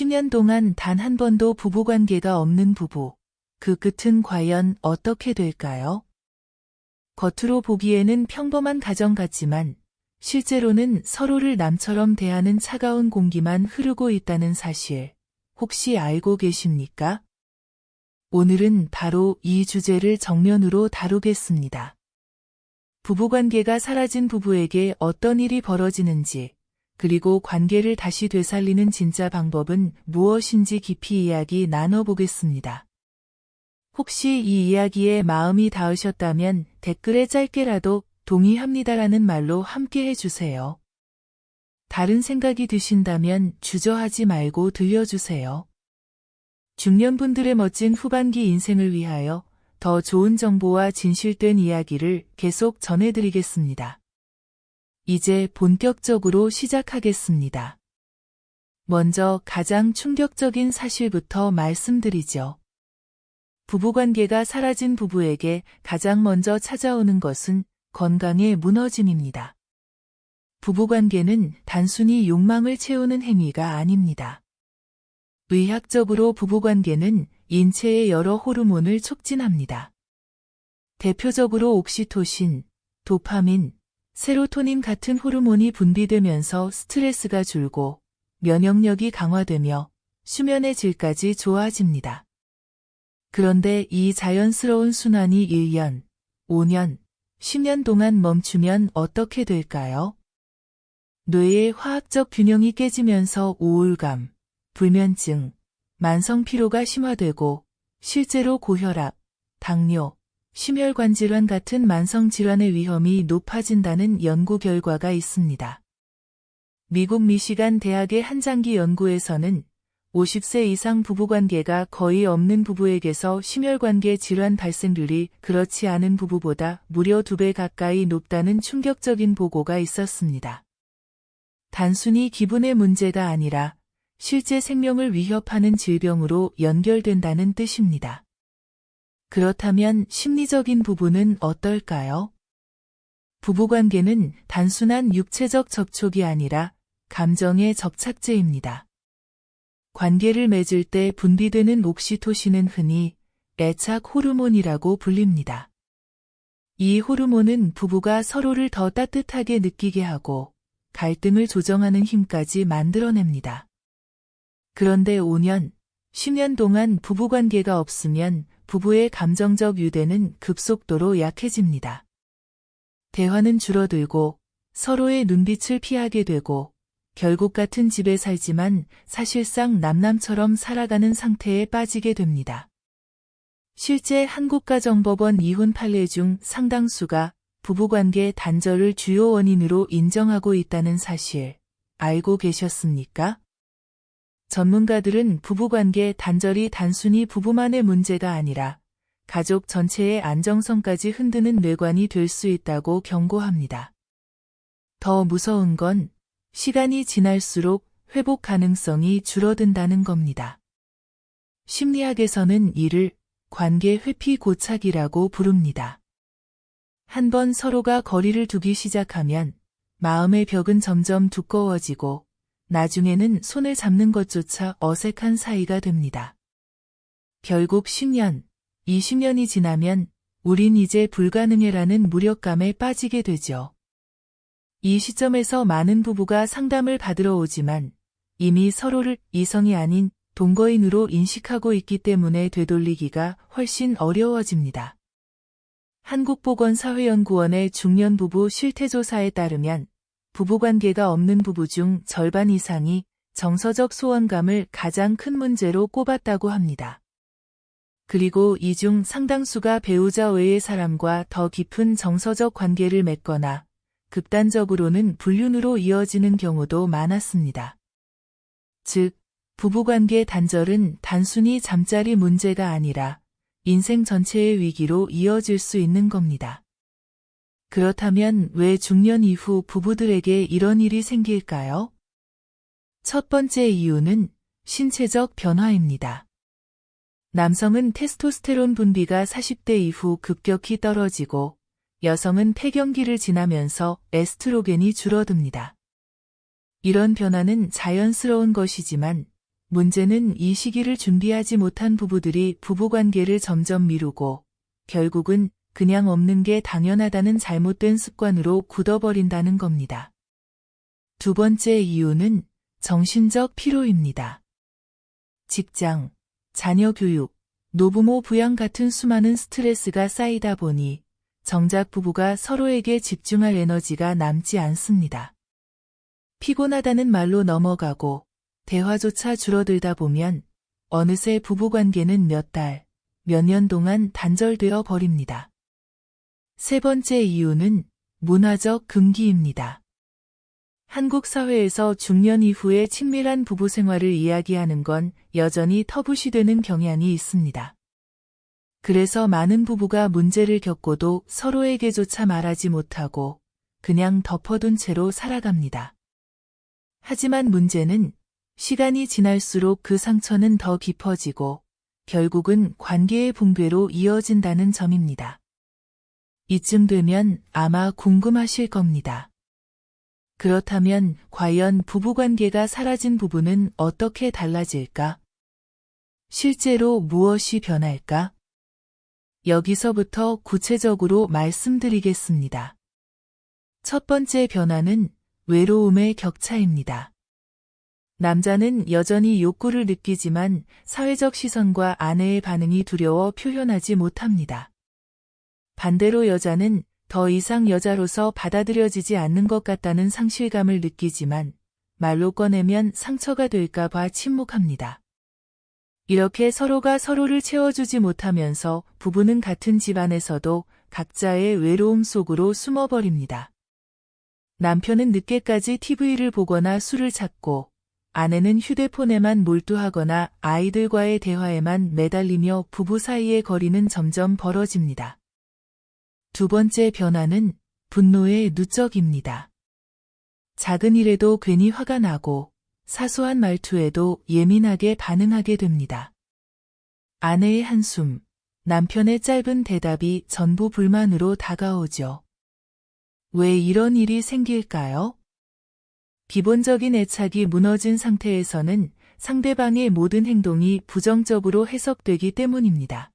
10년 동안 단 한 번도 부부관계가 없는 부부. 그 끝은 과연 어떻게 될까요? 겉으로 보기에는 평범한 가정 같지만 실제로는 서로를 남처럼 대하는 차가운 공기만 흐르고 있다는 사실, 혹시 알고 계십니까? 오늘은 바로 이 주제를 정면으로 다루겠습니다. 부부관계가 사라진 부부에게 어떤 일이 벌어지는지, 그리고 관계를 다시 되살리는 진짜 방법은 무엇인지 깊이 이야기 나눠보겠습니다. 혹시 이 이야기에 마음이 닿으셨다면 댓글에 짧게라도 동의합니다라는 말로 함께 해주세요. 다른 생각이 드신다면 주저하지 말고 들려주세요. 중년분들의 멋진 후반기 인생을 위하여 더 좋은 정보와 진실된 이야기를 계속 전해드리겠습니다. 이제 본격적으로 시작하겠습니다. 먼저 가장 충격적인 사실부터 말씀드리죠. 부부관계가 사라진 부부에게 가장 먼저 찾아오는 것은 건강의 무너짐입니다. 부부관계는 단순히 욕망을 채우는 행위가 아닙니다. 의학적으로 부부관계는 인체의 여러 호르몬을 촉진합니다. 대표적으로 옥시토신, 도파민, 세로토닌 같은 호르몬이 분비되면서 스트레스가 줄고 면역력이 강화되며 수면의 질까지 좋아집니다. 그런데 이 자연스러운 순환이 1년, 5년, 10년 동안 멈추면 어떻게 될까요? 뇌의 화학적 균형이 깨지면서 우울감, 불면증, 만성 피로가 심화되고 실제로 고혈압, 당뇨, 심혈관 질환 같은 만성 질환의 위험이 높아진다는 연구 결과가 있습니다. 미국 미시간 대학의 한 장기 연구에서는 50세 이상 부부관계가 거의 없는 부부에게서 심혈관계 질환 발생률이 그렇지 않은 부부보다 무려 2배 가까이 높다는 충격적인 보고가 있었습니다. 단순히 기분의 문제가 아니라 실제 생명을 위협하는 질병으로 연결된다는 뜻입니다. 그렇다면 심리적인 부분은 어떨까요? 부부관계는 단순한 육체적 접촉이 아니라 감정의 접착제입니다. 관계를 맺을 때 분비되는 옥시토신은 흔히 애착 호르몬이라고 불립니다. 이 호르몬은 부부가 서로를 더 따뜻하게 느끼게 하고 갈등을 조정하는 힘까지 만들어냅니다. 그런데 5년, 10년 동안 부부관계가 없으면 부부의 감정적 유대는 급속도로 약해집니다. 대화는 줄어들고 서로의 눈빛을 피하게 되고 결국 같은 집에 살지만 사실상 남남처럼 살아가는 상태에 빠지게 됩니다. 실제 한국가정법원 이혼 판례 중 상당수가 부부관계 단절을 주요 원인으로 인정하고 있다는 사실 알고 계셨습니까? 전문가들은 부부관계 단절이 단순히 부부만의 문제가 아니라 가족 전체의 안정성까지 흔드는 뇌관이 될 수 있다고 경고합니다. 더 무서운 건 시간이 지날수록 회복 가능성이 줄어든다는 겁니다. 심리학에서는 이를 관계 회피 고착이라고 부릅니다. 한번 서로가 거리를 두기 시작하면 마음의 벽은 점점 두꺼워지고 나중에는 손을 잡는 것조차 어색한 사이가 됩니다. 결국 10년, 20년이 지나면 우린 이제 불가능해라는 무력감에 빠지게 되죠. 이 시점에서 많은 부부가 상담을 받으러 오지만 이미 서로를 이성이 아닌 동거인으로 인식하고 있기 때문에 되돌리기가 훨씬 어려워집니다. 한국보건사회연구원의 중년부부 실태조사에 따르면 부부관계가 없는 부부 중 절반 이상이 정서적 소원감을 가장 큰 문제로 꼽았다고 합니다. 그리고 이 중 상당수가 배우자 외의 사람과 더 깊은 정서적 관계를 맺거나 극단적으로는 불륜으로 이어지는 경우도 많았습니다. 즉, 부부관계 단절은 단순히 잠자리 문제가 아니라 인생 전체의 위기로 이어질 수 있는 겁니다. 그렇다면 왜 중년 이후 부부들에게 이런 일이 생길까요? 첫 번째 이유는 신체적 변화입니다. 남성은 테스토스테론 분비가 40대 이후 급격히 떨어지고 여성은 폐경기를 지나면서 에스트로겐이 줄어듭니다. 이런 변화는 자연스러운 것이지만 문제는 이 시기를 준비하지 못한 부부들이 부부관계를 점점 미루고 결국은 그냥 없는 게 당연하다는 잘못된 습관으로 굳어버린다는 겁니다. 두 번째 이유는 정신적 피로입니다. 직장, 자녀 교육, 노부모 부양 같은 수많은 스트레스가 쌓이다 보니 정작 부부가 서로에게 집중할 에너지가 남지 않습니다. 피곤하다는 말로 넘어가고 대화조차 줄어들다 보면 어느새 부부관계는 몇 달, 몇 년 동안 단절되어 버립니다. 세 번째 이유는 문화적 금기입니다. 한국 사회에서 중년 이후의 친밀한 부부 생활을 이야기하는 건 여전히 터부시되는 경향이 있습니다. 그래서 많은 부부가 문제를 겪고도 서로에게조차 말하지 못하고 그냥 덮어둔 채로 살아갑니다. 하지만 문제는 시간이 지날수록 그 상처는 더 깊어지고 결국은 관계의 붕괴로 이어진다는 점입니다. 이쯤 되면 아마 궁금하실 겁니다. 그렇다면 과연 부부관계가 사라진 부부는 어떻게 달라질까? 실제로 무엇이 변할까? 여기서부터 구체적으로 말씀드리겠습니다. 첫 번째 변화는 외로움의 격차입니다. 남자는 여전히 욕구를 느끼지만 사회적 시선과 아내의 반응이 두려워 표현하지 못합니다. 반대로 여자는 더 이상 여자로서 받아들여지지 않는 것 같다는 상실감을 느끼지만 말로 꺼내면 상처가 될까 봐 침묵합니다. 이렇게 서로가 서로를 채워주지 못하면서 부부는 같은 집안에서도 각자의 외로움 속으로 숨어버립니다. 남편은 늦게까지 TV를 보거나 술을 찾고 아내는 휴대폰에만 몰두하거나 아이들과의 대화에만 매달리며 부부 사이의 거리는 점점 벌어집니다. 두 번째 변화는 분노의 누적입니다. 작은 일에도 괜히 화가 나고 사소한 말투에도 예민하게 반응하게 됩니다. 아내의 한숨, 남편의 짧은 대답이 전부 불만으로 다가오죠. 왜 이런 일이 생길까요? 기본적인 애착이 무너진 상태에서는 상대방의 모든 행동이 부정적으로 해석되기 때문입니다.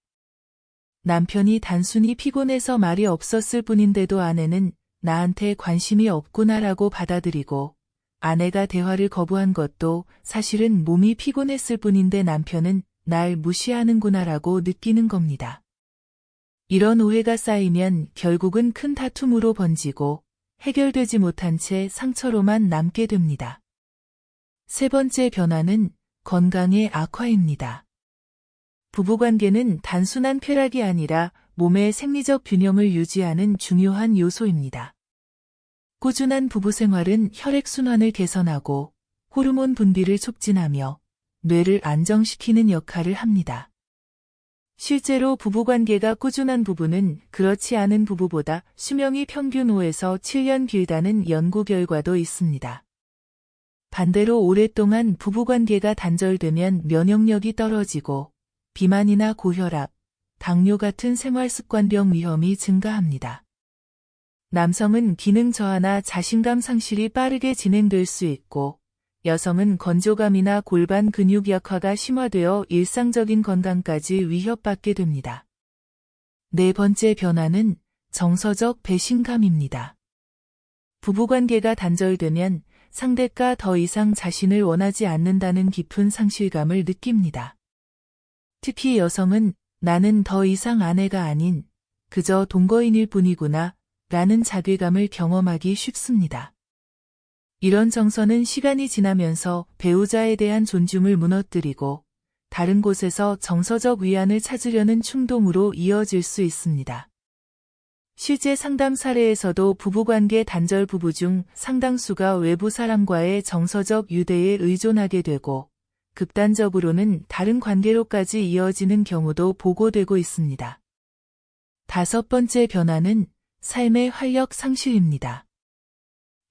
남편이 단순히 피곤해서 말이 없었을 뿐인데도 아내는 나한테 관심이 없구나라고 받아들이고 아내가 대화를 거부한 것도 사실은 몸이 피곤했을 뿐인데 남편은 날 무시하는구나라고 느끼는 겁니다. 이런 오해가 쌓이면 결국은 큰 다툼으로 번지고 해결되지 못한 채 상처로만 남게 됩니다. 세 번째 변화는 건강의 악화입니다. 부부관계는 단순한 쾌락이 아니라 몸의 생리적 균형을 유지하는 중요한 요소입니다. 꾸준한 부부 생활은 혈액순환을 개선하고 호르몬 분비를 촉진하며 뇌를 안정시키는 역할을 합니다. 실제로 부부관계가 꾸준한 부부는 그렇지 않은 부부보다 수명이 평균 5에서 7년 길다는 연구 결과도 있습니다. 반대로 오랫동안 부부관계가 단절되면 면역력이 떨어지고 비만이나 고혈압, 당뇨 같은 생활습관병 위험이 증가합니다. 남성은 기능 저하나 자신감 상실이 빠르게 진행될 수 있고 여성은 건조감이나 골반 근육 약화가 심화되어 일상적인 건강까지 위협받게 됩니다. 네 번째 변화는 정서적 배신감입니다. 부부관계가 단절되면 상대가 더 이상 자신을 원하지 않는다는 깊은 상실감을 느낍니다. 특히 여성은 나는 더 이상 아내가 아닌 그저 동거인일 뿐이구나 라는 자괴감을 경험하기 쉽습니다. 이런 정서는 시간이 지나면서 배우자에 대한 존중을 무너뜨리고 다른 곳에서 정서적 위안을 찾으려는 충동으로 이어질 수 있습니다. 실제 상담 사례에서도 부부관계 단절 부부 중 상당수가 외부 사람과의 정서적 유대에 의존하게 되고 극단적으로는 다른 관계로까지 이어지는 경우도 보고되고 있습니다. 다섯 번째 변화는 삶의 활력 상실입니다.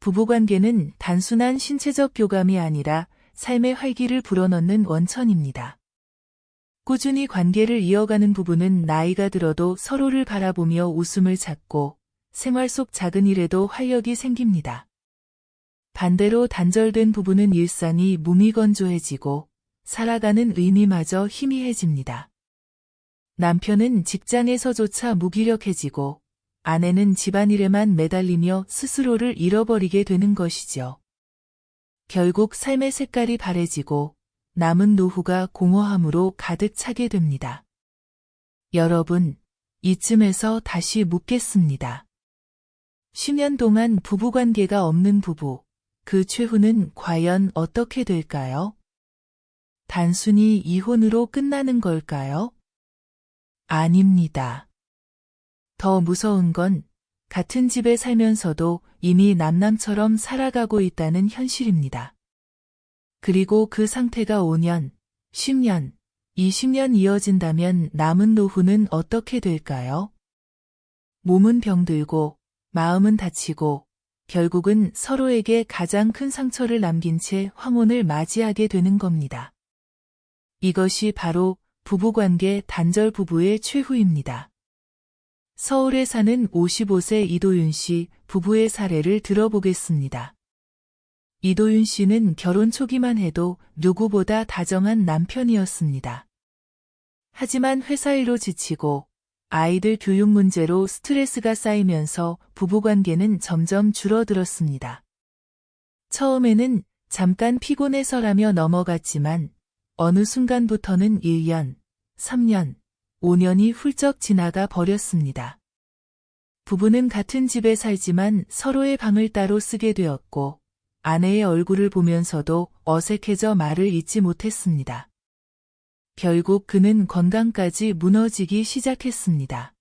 부부관계는 단순한 신체적 교감이 아니라 삶의 활기를 불어넣는 원천입니다. 꾸준히 관계를 이어가는 부부는 나이가 들어도 서로를 바라보며 웃음을 찾고 생활 속 작은 일에도 활력이 생깁니다. 반대로 단절된 부부는 일상이 무미건조해지고 살아가는 의미마저 희미해집니다. 남편은 직장에서조차 무기력해지고 아내는 집안일에만 매달리며 스스로를 잃어버리게 되는 것이죠. 결국 삶의 색깔이 바래지고 남은 노후가 공허함으로 가득 차게 됩니다. 여러분, 이쯤에서 다시 묻겠습니다. 10년 동안 부부관계가 없는 부부, 그 최후는 과연 어떻게 될까요? 단순히 이혼으로 끝나는 걸까요? 아닙니다. 더 무서운 건 같은 집에 살면서도 이미 남남처럼 살아가고 있다는 현실입니다. 그리고 그 상태가 5년, 10년, 20년 이어진다면 남은 노후는 어떻게 될까요? 몸은 병들고 마음은 다치고 결국은 서로에게 가장 큰 상처를 남긴 채 황혼을 맞이하게 되는 겁니다. 이것이 바로 부부관계 단절 부부의 최후입니다. 서울에 사는 55세 이도윤 씨 부부의 사례를 들어보겠습니다. 이도윤 씨는 결혼 초기만 해도 누구보다 다정한 남편이었습니다. 하지만 회사 일로 지치고 아이들 교육 문제로 스트레스가 쌓이면서 부부관계는 점점 줄어들었습니다. 처음에는 잠깐 피곤해서라며 넘어갔지만 어느 순간부터는 1년, 3년, 5년이 훌쩍 지나가 버렸습니다. 부부는 같은 집에 살지만 서로의 방을 따로 쓰게 되었고 아내의 얼굴을 보면서도 어색해져 말을 잇지 못했습니다. 결국 그는 건강까지 무너지기 시작했습니다.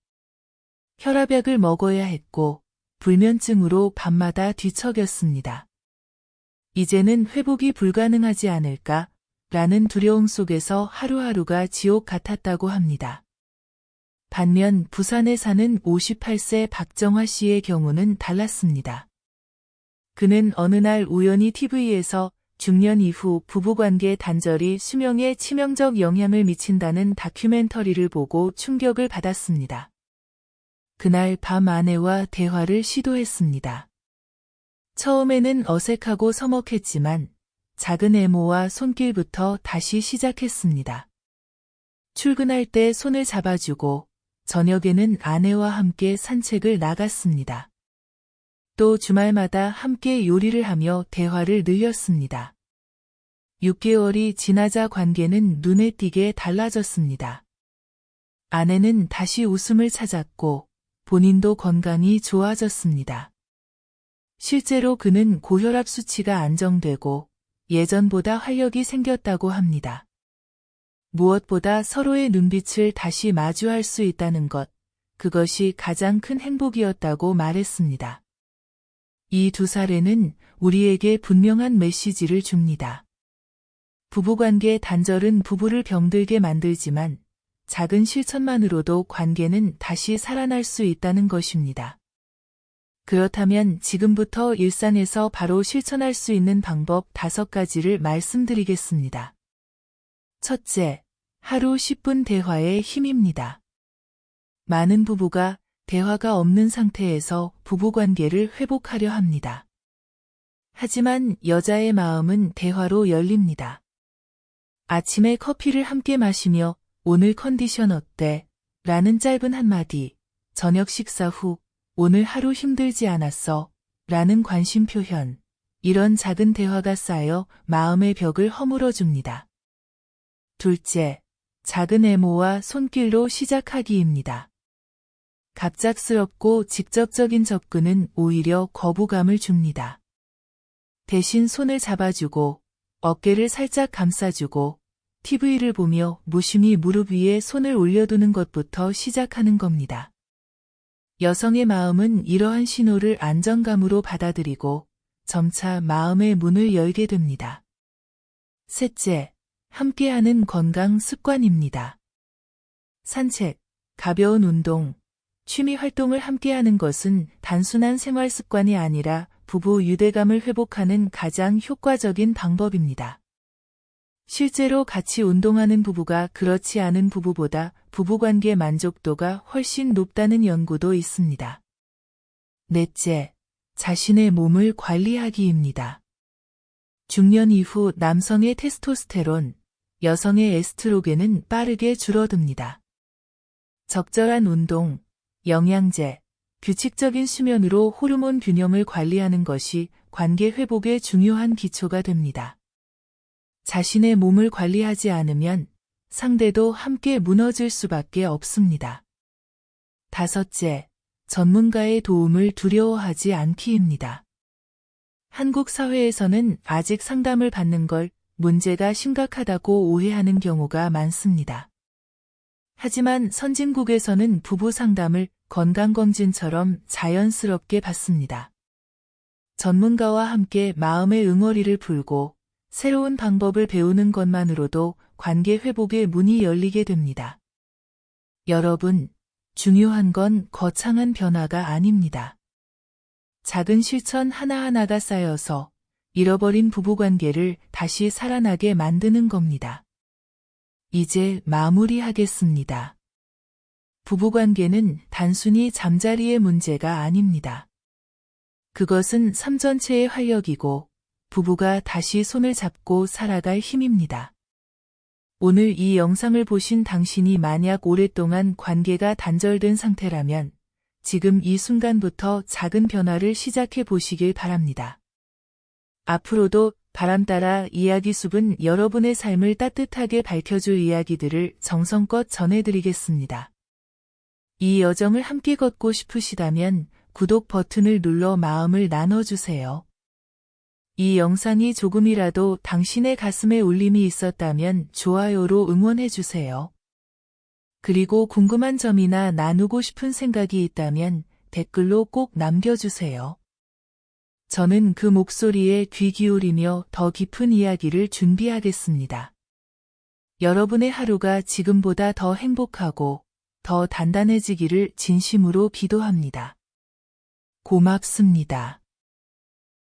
혈압약을 먹어야 했고 불면증으로 밤마다 뒤척였습니다. 이제는 회복이 불가능하지 않을까? 라는 두려움 속에서 하루하루가 지옥 같았다고 합니다. 반면 부산에 사는 58세 박정화 씨의 경우는 달랐습니다. 그는 어느 날 우연히 TV에서 중년 이후 부부관계 단절이 수명에 치명적 영향을 미친다는 다큐멘터리를 보고 충격을 받았습니다. 그날 밤 아내와 대화를 시도했습니다. 처음에는 어색하고 서먹했지만 작은 애모와 손길부터 다시 시작했습니다. 출근할 때 손을 잡아주고 저녁에는 아내와 함께 산책을 나갔습니다. 또 주말마다 함께 요리를 하며 대화를 늘렸습니다. 6개월이 지나자 관계는 눈에 띄게 달라졌습니다. 아내는 다시 웃음을 찾았고 본인도 건강이 좋아졌습니다. 실제로 그는 고혈압 수치가 안정되고 예전보다 활력이 생겼다고 합니다. 무엇보다 서로의 눈빛을 다시 마주할 수 있다는 것, 그것이 가장 큰 행복이었다고 말했습니다. 이 두 사례는 우리에게 분명한 메시지를 줍니다. 부부관계 단절은 부부를 병들게 만들지만 작은 실천만으로도 관계는 다시 살아날 수 있다는 것입니다. 그렇다면 지금부터 일상에서 바로 실천할 수 있는 방법 5가지를 말씀드리겠습니다. 첫째, 하루 10분 대화의 힘입니다. 많은 부부가 대화가 없는 상태에서 부부관계를 회복하려 합니다. 하지만 여자의 마음은 대화로 열립니다. 아침에 커피를 함께 마시며 오늘 컨디션 어때? 라는 짧은 한마디, 저녁 식사 후 오늘 하루 힘들지 않았어? 라는 관심 표현, 이런 작은 대화가 쌓여 마음의 벽을 허물어줍니다. 둘째, 작은 애모와 손길로 시작하기입니다. 갑작스럽고 직접적인 접근은 오히려 거부감을 줍니다. 대신 손을 잡아주고 어깨를 살짝 감싸주고 TV를 보며 무심히 무릎 위에 손을 올려두는 것부터 시작하는 겁니다. 여성의 마음은 이러한 신호를 안정감으로 받아들이고 점차 마음의 문을 열게 됩니다. 셋째, 함께하는 건강 습관입니다. 산책, 가벼운 운동, 취미 활동을 함께하는 것은 단순한 생활 습관이 아니라 부부 유대감을 회복하는 가장 효과적인 방법입니다. 실제로 같이 운동하는 부부가 그렇지 않은 부부보다 부부관계 만족도가 훨씬 높다는 연구도 있습니다. 넷째, 자신의 몸을 관리하기입니다. 중년 이후 남성의 테스토스테론, 여성의 에스트로겐은 빠르게 줄어듭니다. 적절한 운동, 영양제, 규칙적인 수면으로 호르몬 균형을 관리하는 것이 관계 회복에 중요한 기초가 됩니다. 자신의 몸을 관리하지 않으면 상대도 함께 무너질 수밖에 없습니다. 다섯째, 전문가의 도움을 두려워하지 않기입니다. 한국 사회에서는 아직 상담을 받는 걸 문제가 심각하다고 오해하는 경우가 많습니다. 하지만 선진국에서는 부부 상담을 건강검진처럼 자연스럽게 받습니다. 전문가와 함께 마음의 응어리를 풀고 새로운 방법을 배우는 것만으로도 관계 회복의 문이 열리게 됩니다. 여러분, 중요한 건 거창한 변화가 아닙니다. 작은 실천 하나하나가 쌓여서 잃어버린 부부관계를 다시 살아나게 만드는 겁니다. 이제 마무리하겠습니다. 부부관계는 단순히 잠자리의 문제가 아닙니다. 그것은 삶 전체의 활력이고 부부가 다시 손을 잡고 살아갈 힘입니다. 오늘 이 영상을 보신 당신이 만약 오랫동안 관계가 단절된 상태라면 지금 이 순간부터 작은 변화를 시작해 보시길 바랍니다. 앞으로도 바람따라 이야기숲은 여러분의 삶을 따뜻하게 밝혀줄 이야기들을 정성껏 전해드리겠습니다. 이 여정을 함께 걷고 싶으시다면 구독 버튼을 눌러 마음을 나눠주세요. 이 영상이 조금이라도 당신의 가슴에 울림이 있었다면 좋아요로 응원해주세요. 그리고 궁금한 점이나 나누고 싶은 생각이 있다면 댓글로 꼭 남겨주세요. 저는 그 목소리에 귀 기울이며 더 깊은 이야기를 준비하겠습니다. 여러분의 하루가 지금보다 더 행복하고 더 단단해지기를 진심으로 기도합니다. 고맙습니다.